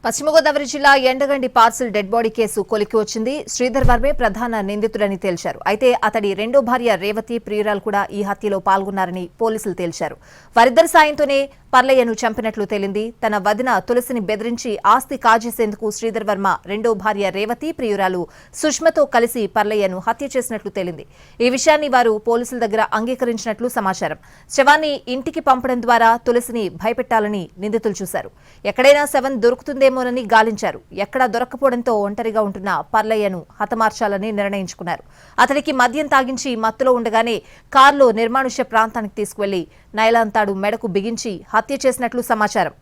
పశ్చిమ గోదావరి జిల్లా Yendagandi parcel dead body case కొలికి వచ్చింది. శ్రీధర్ వర్మే ప్రధాన నిందితుడని తేల్చారు. అయితే అతడి రెండో భార్య రేవతి ప్రియురాలు కూడా ఈ హత్యలో పాల్గొన్నారని పోలీసులు తేల్చారు. వారిద్దరి సాయంతోనే పర్లయ్యను చంపినట్లు తేలింది. తన వదిన తులసిని బెదిరించి ఆస్తి కాజేసేందుకు శ్రీధర్ వర్మ రెండో భార్య రేవతి ప్రియురాలు సుష్మతో కలిసి పర్లయ్యను హత్య చేసినట్లు తేలింది. ఈ విషయాన్ని వారు పోలీసుల దగ్గర అంగీకరించినట్లు సమాచారం. శవాన్ని ఇంటికి పంపడం ద్వారా తులసిని భయపెట్టాలని నిందితులు చూశారు. ఎక్కడైనా శవం దొరుకుతుందేమోనని గాలించారు. ఎక్కడా దొరక్కపోవడంతో ఒంటరిగా ఉంటున్న పర్లయ్యను హతమార్చాలని నిర్ణయించుకున్నారు. అతడికి మద్యం తాగించి మత్తులో ఉండగానే కారులో నిర్మానుష్య ప్రాంతానికి తీసుకువెళ్లి నైలాన్ తాడు మెడకు బిగించి హత్య చేసినట్లు సమాచారం.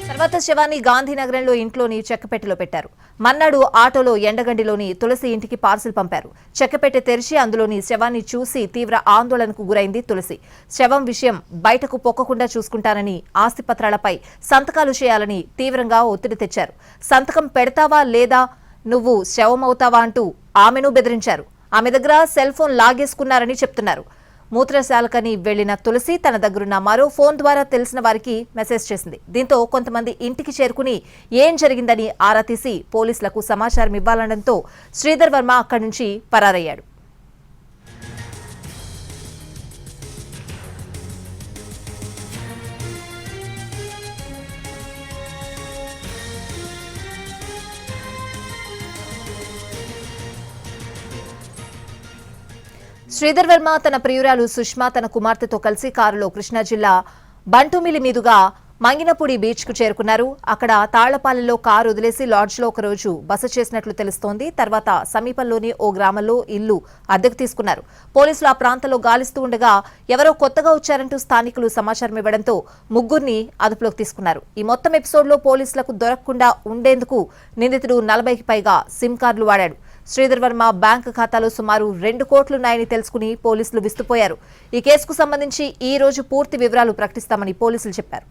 తర్వాత శవాన్ని గాంధీనగరంలో ఇంట్లోని చెక్కపెట్టెలో పెట్టారు. మన్నాడు ఆటోలో ఎండగండిలోని తులసి ఇంటికి పార్సిల్ పంపారు. చెక్కపెట్టె తెరిచి అందులోని శవాన్ని చూసి తీవ్ర ఆందోళనకు గురైంది తులసి. శవం విషయం బయటకు పొక్కకుండా చూసుకుంటానని, ఆస్తి పత్రాలపై సంతకాలు చేయాలని తీవ్రంగా ఒత్తిడి తెచ్చారు. సంతకం పెడతావా లేదా, నువ్వు శవమవుతావా అంటూ ఆమెను బెదిరించారు. ఆమె దగ్గర సెల్ ఫోన్ లాగేసుకున్నారని చెప్తున్నారు. మూత్రశాలకని వెళ్లిన తులసి తన దగ్గరున్న మరో ఫోన్ ద్వారా తెలిసిన వారికి మెసేజ్ చేసింది. దీంతో కొంతమంది ఇంటికి చేరుకుని ఏం జరిగిందని ఆరా తీసి పోలీసులకు సమాచారం ఇవ్వాలనడంతో శ్రీధర్ వర్మ అక్కడి నుంచి పరారయ్యాడు. శ్రీధర్ వర్మ తన ప్రియురాలు సుష్మా తన కుమార్తెతో కలిసి కారులో కృష్ణా జిల్లా బంటుమిలి మీదుగా మంగినపూడి బీచ్ కు చేరుకున్నారు. అక్కడ తాళ్లపాలెంలో కారు వదిలేసి లాడ్జ్లో ఒకరోజు బస చేసినట్లు తెలుస్తోంది. తర్వాత సమీపంలోని ఓ గ్రామంలో ఇల్లు అద్దెకు తీసుకున్నారు. పోలీసులు ఆ ప్రాంతంలో గాలిస్తూ ఉండగా ఎవరో కొత్తగా వచ్చారంటూ స్థానికులు సమాచారం ఇవ్వడంతో ముగ్గురిని అదుపులోకి తీసుకున్నారు. ఈ మొత్తం ఎపిసోడ్లో పోలీసులకు దొరకకుండా ఉండేందుకు నిందితుడు 40కి పైగా సిమ్ కార్డులు వాడాడు. శ్రీధర్ వర్మ బ్యాంకు ఖాతాలో సుమారు 2 కోట్లున్నాయని తెలుసుకుని పోలీసులు విస్తుపోయారు. ఈ కేసుకు సంబంధించి ఈ రోజు పూర్తి వివరాలు ప్రకటిస్తామని పోలీసులు చెప్పారు.